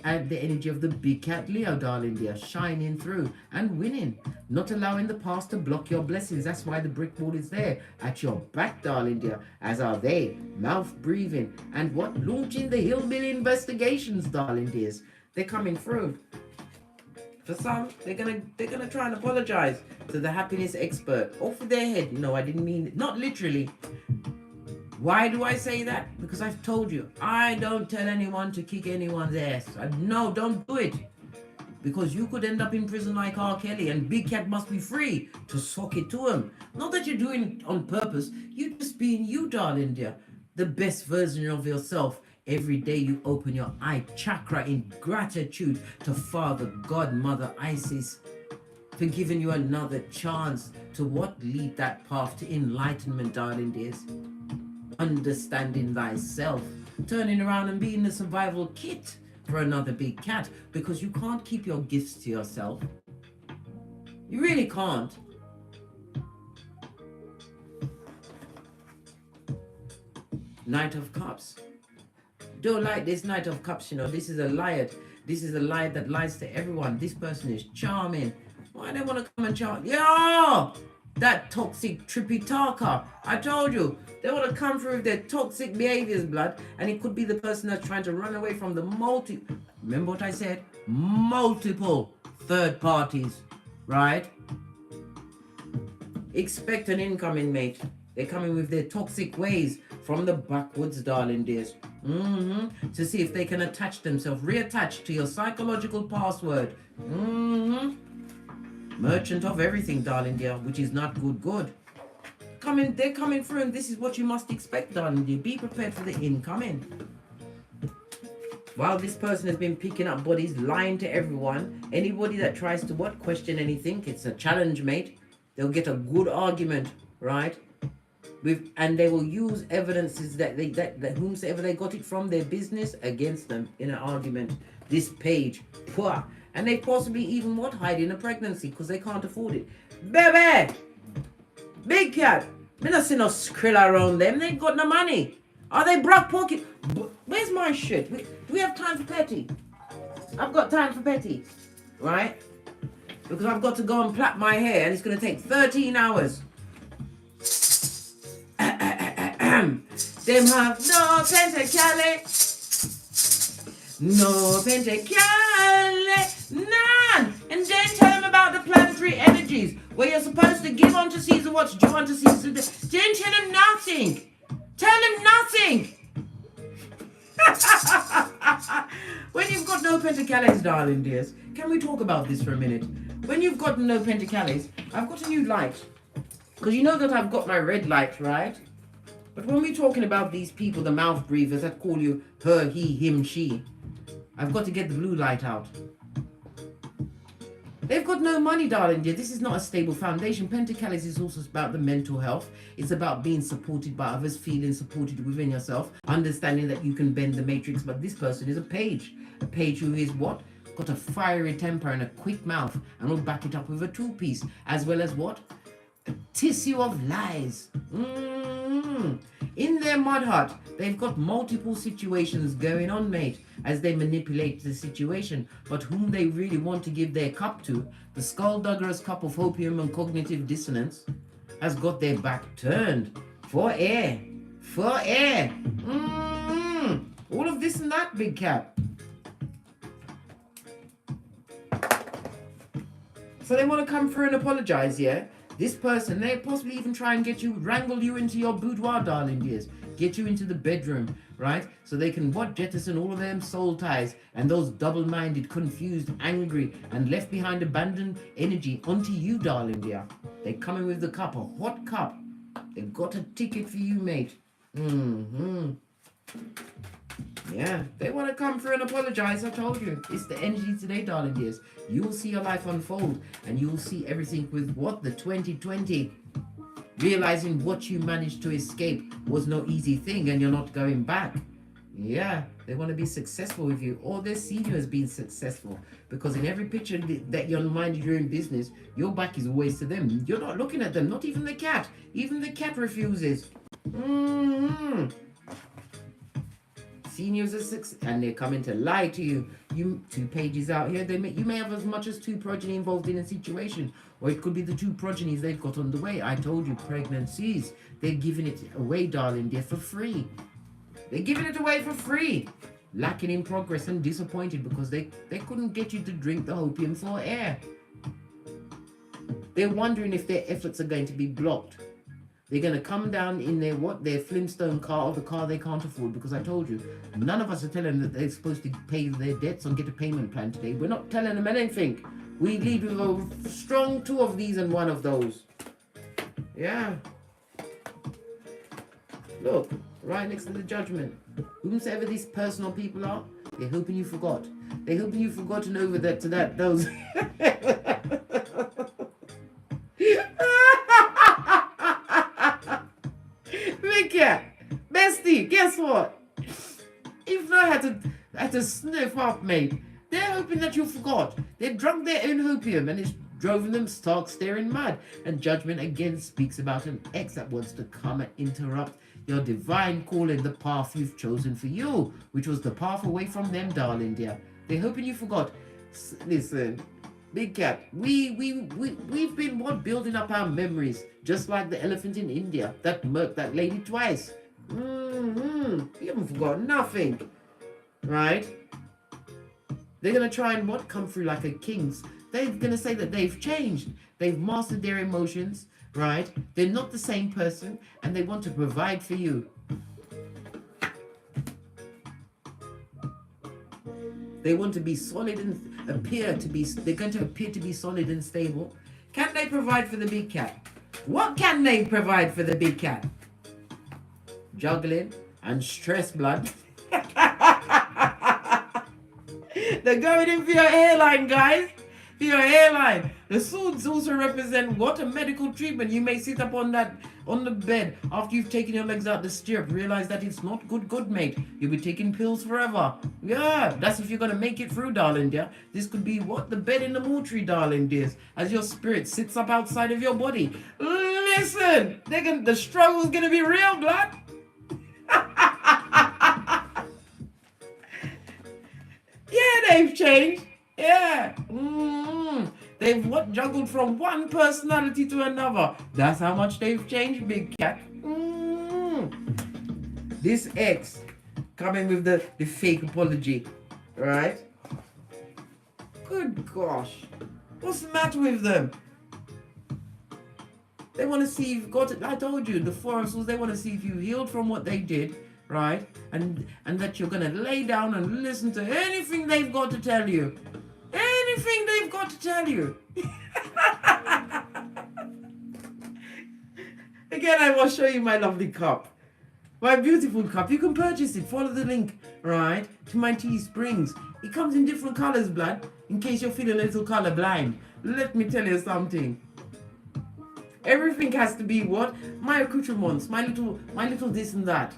And the energy of the big cat Leo, darling dear, shining through and winning, not allowing the past to block your blessings. That's why the brick wall is there at your back, darling dear, as are they, mouth breathing and what? Launching the hillbilly investigations, darling dears. They're coming through. For some, they're gonna try and apologize to the happiness expert off of their head. No, I didn't mean it. Not literally. Why do I say that? Because I've told you, I don't tell anyone to kick anyone's ass. No, don't do it. Because you could end up in prison like R. Kelly, and Big Cat must be free to sock it to him. Not that you're doing it on purpose. You're just being you, darling dear. The best version of yourself. Every day you open your eye chakra in gratitude to Father, God, Mother Isis, for giving you another chance to what? Lead that path to enlightenment, darling dears. Understanding thyself, turning around and being the survival kit for another big cat, because you can't keep your gifts to yourself. You really can't. Knight of Cups. Don't like this Knight of Cups, you know. This is a liar. This is a lie that lies to everyone. This person is charming. Why do they want to come and charm? Yo! That toxic trippy talker. I told you. They want to come through with their toxic behaviors, blood. And it could be the person that's trying to run away from the remember what I said? Multiple third parties. Right? Expect an incoming, mate. They're coming with their toxic ways from the backwoods, darling dears. To see if they can attach themselves, reattach to your psychological password. Merchant of everything, darling dear, which is not good. They're coming through, and this is what you must expect, darling dear. Be prepared for the incoming. While this person has been picking up bodies, lying to everyone, anybody that tries to question anything, it's a challenge, mate. They'll get a good argument, right? And they will use evidences that whomsoever they got it from, their business, against them in an argument. This page, poor. And they possibly even hide in a pregnancy because they can't afford it. Baby! Big cat! Me not see no skrill around them. They ain't got no money. Are they broke pocket? Where's my shit? Do we have time for petty? I've got time for petty. Right? Because I've got to go and plait my hair and it's going to take 13 hours. Them have no pentacale. No pentacale. None. And then tell them about the planetary energies where you're supposed to give unto Caesar what's due unto Caesar. Then tell them nothing. Tell them nothing. When you've got no pentacales, darling dears, can we talk about this for a minute? When you've got no pentacales, I've got a new light. Because you know that I've got my red light, right? But when we're talking about these people, the mouth breathers that call you her, he, him, she, I've got to get the blue light out. They've got no money, darling dear. This is not a stable foundation. Pentacles is also about the mental health. It's about being supported by others, feeling supported within yourself, understanding that you can bend the matrix. But this person is a page who is what? Got a fiery temper and a quick mouth, and will back it up with a two-piece, as well as what? A tissue of lies. In their mud hut, they've got multiple situations going on, mate, as they manipulate the situation. But whom they really want to give their cup to, the skulldugger's cup of opium and cognitive dissonance, has got their back turned for air. For air. All of this and that, big cat. So they want to come through and apologize, yeah? This person, they possibly even try and wrangle you into your boudoir, darling dears. Get you into the bedroom, right? So they can jettison all of them soul ties and those double-minded, confused, angry, and left behind abandoned energy onto you, darling dear. They're coming with the cup, a hot cup. They've got a ticket for you, mate. Yeah, they want to come through and apologize. I told you. It's the energy today, darling dears. You will see your life unfold, and you will see everything with what? The 2020. Realizing what you managed to escape was no easy thing, and you're not going back. Yeah, they want to be successful with you, or they're seeing you as being successful. Because in every picture that you're minding your own business, your back is always to them. You're not looking at them, not even the cat. Even the cat refuses. Seeing you as a success, and they're coming to lie to you. You two pages out here, you may have as much as two progeny involved in a situation, or it could be the two progenies they've got on the way. I told you, pregnancies. They're giving it away, darling dear, for free. They're giving it away for free. Lacking in progress and disappointed because they couldn't get you to drink the opium for air. They're wondering if their efforts are going to be blocked. They're going to come down in their Flintstone car, or the car they can't afford, because I told you, none of us are telling them that they're supposed to pay their debts and get a payment plan today. We're not telling them anything. We lead with a strong two of these and one of those. Yeah. Look, right next to the judgment. Whomsoever these personal people are, they're hoping you forgot. They're hoping you've forgotten over those. Vicky, bestie, guess what? Even I had to sniff up, mate. They're hoping that you forgot. They've drunk their own opium and it's driven them stark staring mad. And judgment again speaks about an ex that wants to come and interrupt your divine calling, the path you've chosen for you, which was the path away from them, darling dear. They're hoping you forgot. Listen, big cat, we've been building up our memories, just like the elephant in India that murked that lady twice. You haven't forgotten nothing, right? They're gonna try and come through like a king's. They're gonna say that they've changed, they've mastered their emotions, right? They're not the same person, and they want to provide for you. They want to be solid and they're going to appear to be solid and stable. Can they provide for the big cat? What can they provide for the big cat? Juggling and stress blood. They're going in for your hairline, guys. For your hairline. The swords also represent what? A medical treatment. You may sit up on the bed after you've taken your legs out the stirrup. Realize that it's not good, mate. You'll be taking pills forever. Yeah, that's if you're going to make it through, darling dear. This could be what? The bed in the mortuary, darling dears. As your spirit sits up outside of your body. Listen, the struggle's going to be real, blood. Yeah, they've changed. Yeah. They've juggled from one personality to another. That's how much they've changed, big cat. This ex coming with the fake apology, right? Good gosh. What's the matter with them? They want to see you've got it. I told you, the Four of Swords, they want to see if you healed from what they did, right? And that you're going to lay down and listen to anything they've got to tell you. Anything they've got to tell you. Again, I will show you my lovely cup. My beautiful cup. You can purchase it. Follow the link, right, to my tea springs. It comes in different colors, blood, in case you're feeling a little color blind. Let me tell you something. Everything has to be what? My accoutrements, my little this and that.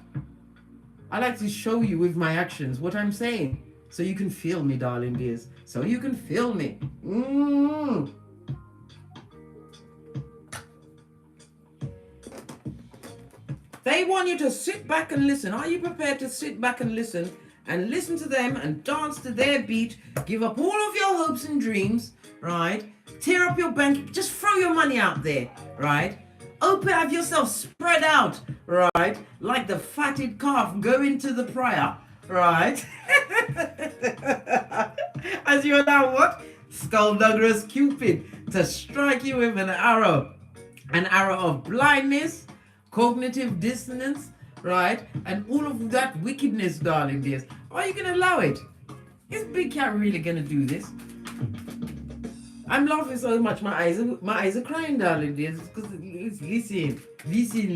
I like to show you with my actions what I'm saying. So you can feel me, darling dears. So you can feel me. They want you to sit back and listen. Are you prepared to sit back and listen to them and dance to their beat? Give up all of your hopes and dreams, right? Tear up your bank. Just throw your money out there, right? Have yourself spread out, right? Like the fatted calf going to the prayer, right? As you allow what? Skullduggerous Cupid to strike you with an arrow of blindness, cognitive dissonance, right? And all of that wickedness, darling dears. Are you gonna allow it? Is Big Cat really gonna do this? I'm laughing so much, my eyes are crying, darling dears. Because listen,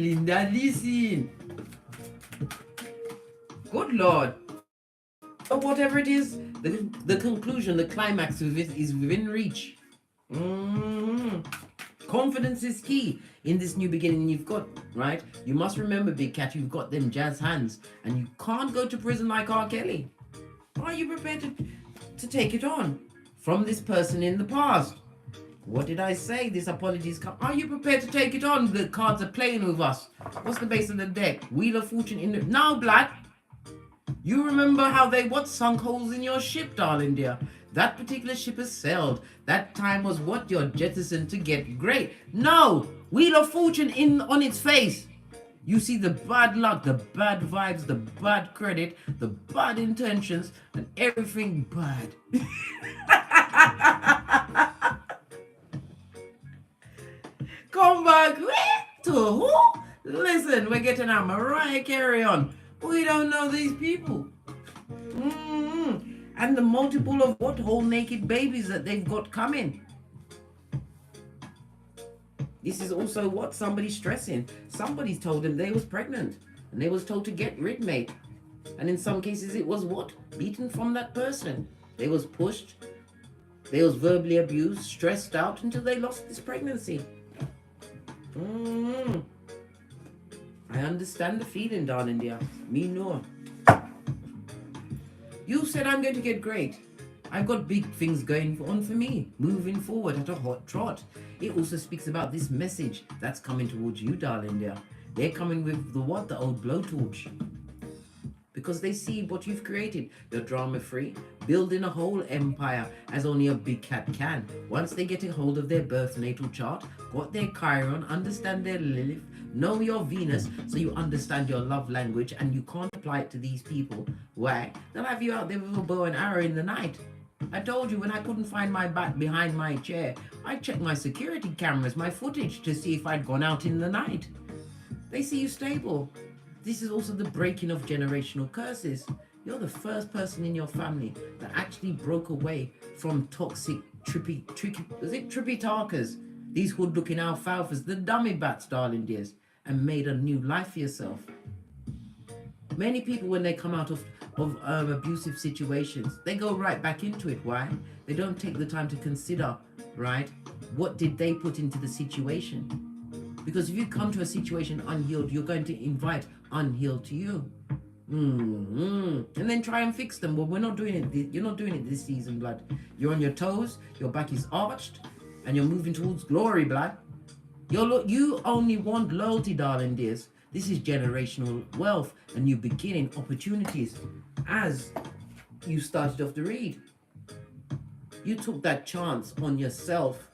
Linda, listen. Good Lord. But whatever it is, the conclusion, the climax of it is within reach. Confidence is key in this new beginning you've got, right? You must remember, Big Cat, you've got them jazz hands, and you can't go to prison like R. Kelly. Are you prepared to take it on from this person in the past? What did I say? This apologies come. Are you prepared to take it on? The cards are playing with us. What's the base of the deck? Wheel of Fortune in the... Now, Black, you remember how they sunk holes in your ship, darling dear. That particular ship has sailed. That time was what you're jettisoned to get great. No! Wheel of Fortune on its face. You see the bad luck, the bad vibes, the bad credit, the bad intentions, and everything bad. Come back to who? Listen, we're getting our Mariah Carey on. We don't know these people. And the multiple of what whole naked babies that they've got coming. This is also what somebody's stressing. Somebody told them they was pregnant and they was told to get rid, mate. And in some cases it was what? Beaten from that person. They was pushed. They was verbally abused, stressed out until they lost this pregnancy. I understand the feeling, darling dear. Me no. You said I'm going to get great. I've got big things going on for me, moving forward at a hot trot. It also speaks about this message that's coming towards you, darling dear. They're coming with the old blowtorch. Because they see what you've created. You're drama-free, building a whole empire as only a big cat can. Once they get a hold of their birth natal chart, got their Chiron, understand their Lilith, know your Venus, so you understand your love language and you can't apply it to these people. Why? They'll have you out there with a bow and arrow in the night. I told you when I couldn't find my bat behind my chair, I checked my security cameras, my footage to see if I'd gone out in the night. They see you stable. This is also the breaking of generational curses. You're the first person in your family that actually broke away from toxic, trippy talkers, these hood-looking alfalfas, the dummy bats, darling dears, and made a new life for yourself. Many people, when they come out of abusive situations, they go right back into it. Why? They don't take the time to consider, right, what did they put into the situation? Because if you come to a situation unhealed, you're going to invite unhealed to you. And then try and fix them. Well, we're not doing it. You're not doing it this season, blood. You're on your toes, your back is arched, and you're moving towards glory, blood. You only want loyalty, darling dears. This is generational wealth, a new beginning, opportunities. As you started off the read, you took that chance on yourself,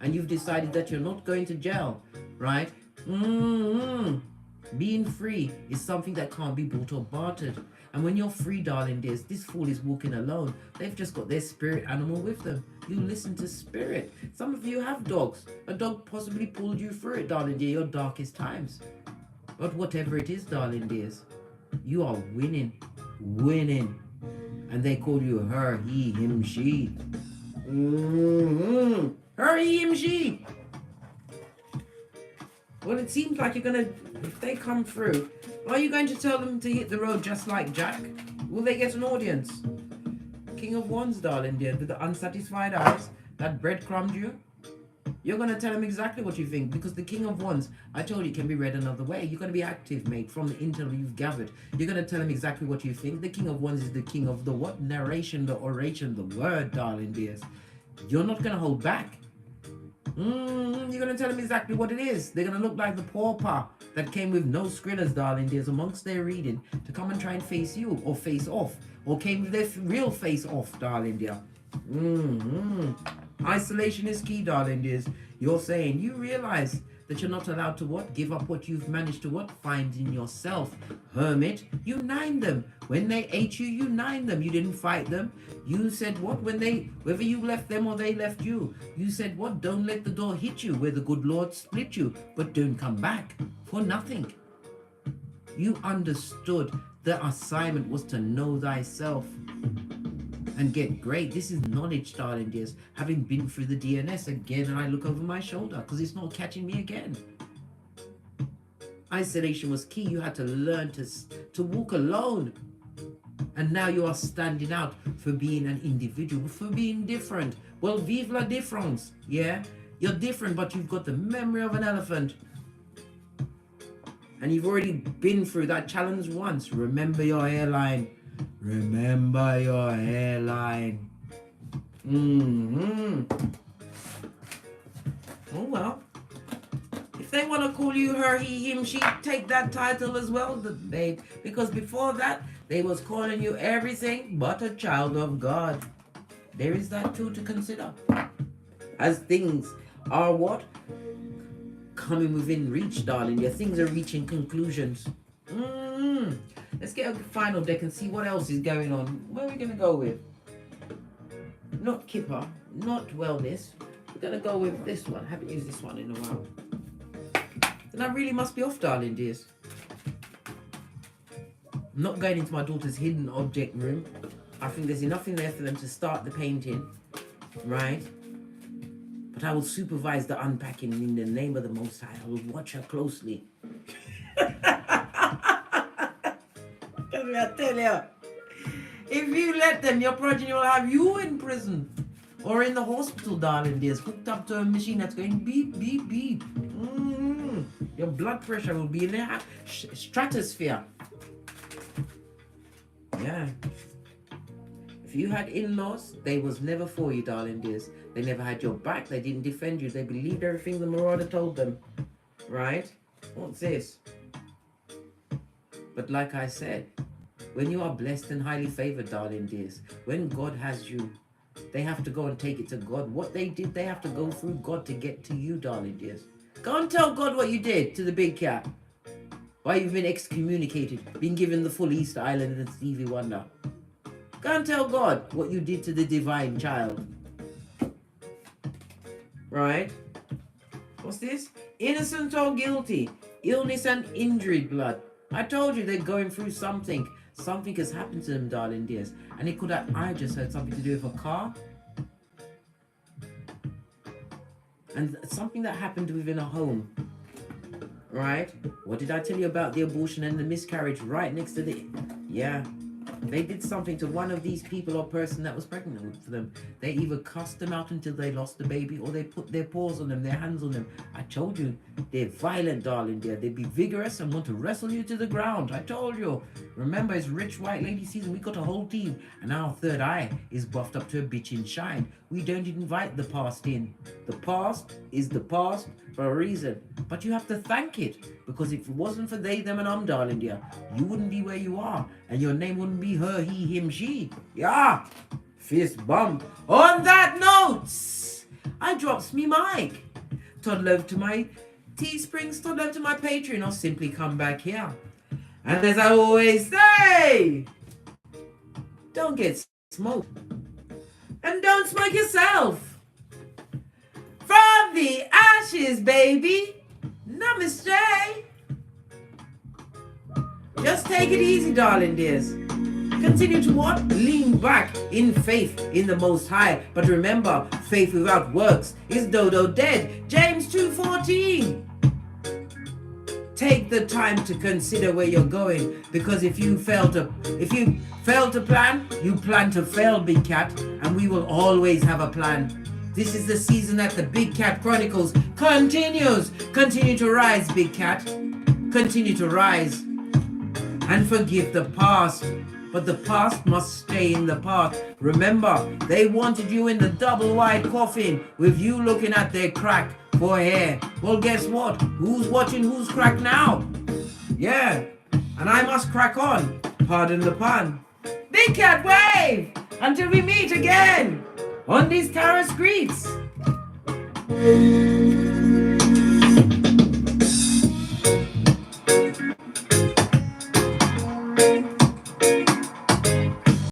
and you've decided that you're not going to jail, right? Being free is something that can't be bought or bartered. And when you're free, darling dears, this fool is walking alone. They've just got their spirit animal with them. You listen to spirit. Some of you have dogs. A dog possibly pulled you through it, darling dear, your darkest times. But whatever it is, darling dears, you are winning. And they call you her, he, him, she. Her, he, him, she. Well, it seems like you're gonna, if they come through, Are you going to tell them to hit the road just like Jack? Will they get an audience? King of Wands, darling dear, with the unsatisfied eyes that breadcrumbed you. You're going to tell them exactly what you think, because the King of Wands, I told you, can be read another way. You're going to be active, mate, from the intel you've gathered. You're going to tell them exactly what you think. The King of Wands is the king of the what? Narration, the oration, the word, darling dears. You're not going to hold back. You're going to tell them exactly what it is. They're going to look like the pauper that came with no skrillers, darling dears, amongst their reading to come and try and face you or face off, or came with their real face off, darling dear. Isolation is key, darling dears. You're saying you realize that you're not allowed to what? Give up what you've managed to what? Find in yourself. Hermit, you nine them. When they ate you, you nine them. You didn't fight them. You said what? Whether you left them or they left you, you said what? Don't let the door hit you where the good Lord split you, but don't come back for nothing. You understood the assignment was to know thyself and get great. This is knowledge, darling dears. Having been through the DNS again, and I look over my shoulder because it's not catching me again. Isolation was key. You had to learn to walk alone. And now you are standing out for being an individual, for being different. Well, vive la difference. Yeah? You're different, but you've got the memory of an elephant. And you've already been through that challenge once. Remember your hairline. Remember your hairline. Oh well. If they want to call you her, he, him, she, take that title as well, babe. Because before that, they was calling you everything but a child of God. There is that too to consider. As things are what? Coming within reach, darling. Your things are reaching conclusions. Let's get a final deck and see what else is going on. Where are we going to go with? Not Kipper, not Wellness. We're going to go with this one. I haven't used this one in a while. Then I really must be off, darling dears. I'm not going into my daughter's hidden object room. I think there's enough in there for them to start the painting. Right? But I will supervise the unpacking in the name of the Most High. I will watch her closely. I tell you, if you let them, your progeny will have you in prison or in the hospital, darling dears, hooked up to a machine that's going beep, beep, beep. Your blood pressure will be in the stratosphere. Yeah. If you had in-laws, they was never for you, darling dears. They never had your back. They didn't defend you. They believed everything the marauder told them. Right? What's this? But like I said, when you are blessed and highly favored, darling dears, when God has you, they have to go and take it to God. What they did, they have to go through God to get to you, darling dears. Go and tell God what you did to the big cat. Why you've been excommunicated, been given the full Easter Island and Stevie Wonder. Go and tell God what you did to the divine child. Right? What's this? Innocent or guilty? Illness and injured blood. I told you they're going through something. Something has happened to them, darling dears. And it could have, I just heard something to do with a car. And something that happened within a home. Right? What did I tell you about the abortion and the miscarriage right next to the... Yeah. They did something to one of these people or person that was pregnant for them. They either cussed them out until they lost the baby, or they put their paws on them, their hands on them. I told you, they're violent, darling dear. They'd be vigorous and want to wrestle you to the ground. I told you. Remember, it's Rich White Lady season. We got a whole team. And our third eye is buffed up to a bitchin' shine. We don't invite the past in. The past is the past for a reason. But you have to thank it. Because if it wasn't for they, them, and darling dear, you wouldn't be where you are. And your name wouldn't be her, he, him, she. Yeah. Fist bump. On that note, I drops me mic. Toddle over to my Teesprings, toddle over to my Patreon, or simply come back here. And as I always say, don't get smoked. And don't smoke yourself. From the ashes, baby. Namaste. Just take it easy, darling dears. Continue to what? Lean back in faith in the Most High. But remember, faith without works is dodo dead. James 2:14. take the time to consider where you're going, because if you fail to plan, you plan to fail, Big Cat, and we will always have a plan. This is the season that the Big Cat Chronicles continues. Continue to rise, Big Cat. Continue to rise and forgive the past. But the past must stay in the past. Remember, they wanted you in the double wide coffin with you looking at their crack for hair. Well, guess what? Who's watching who's crack now? Yeah, and I must crack on. Pardon the pun. Big Cat wave until we meet again on these tarot streets.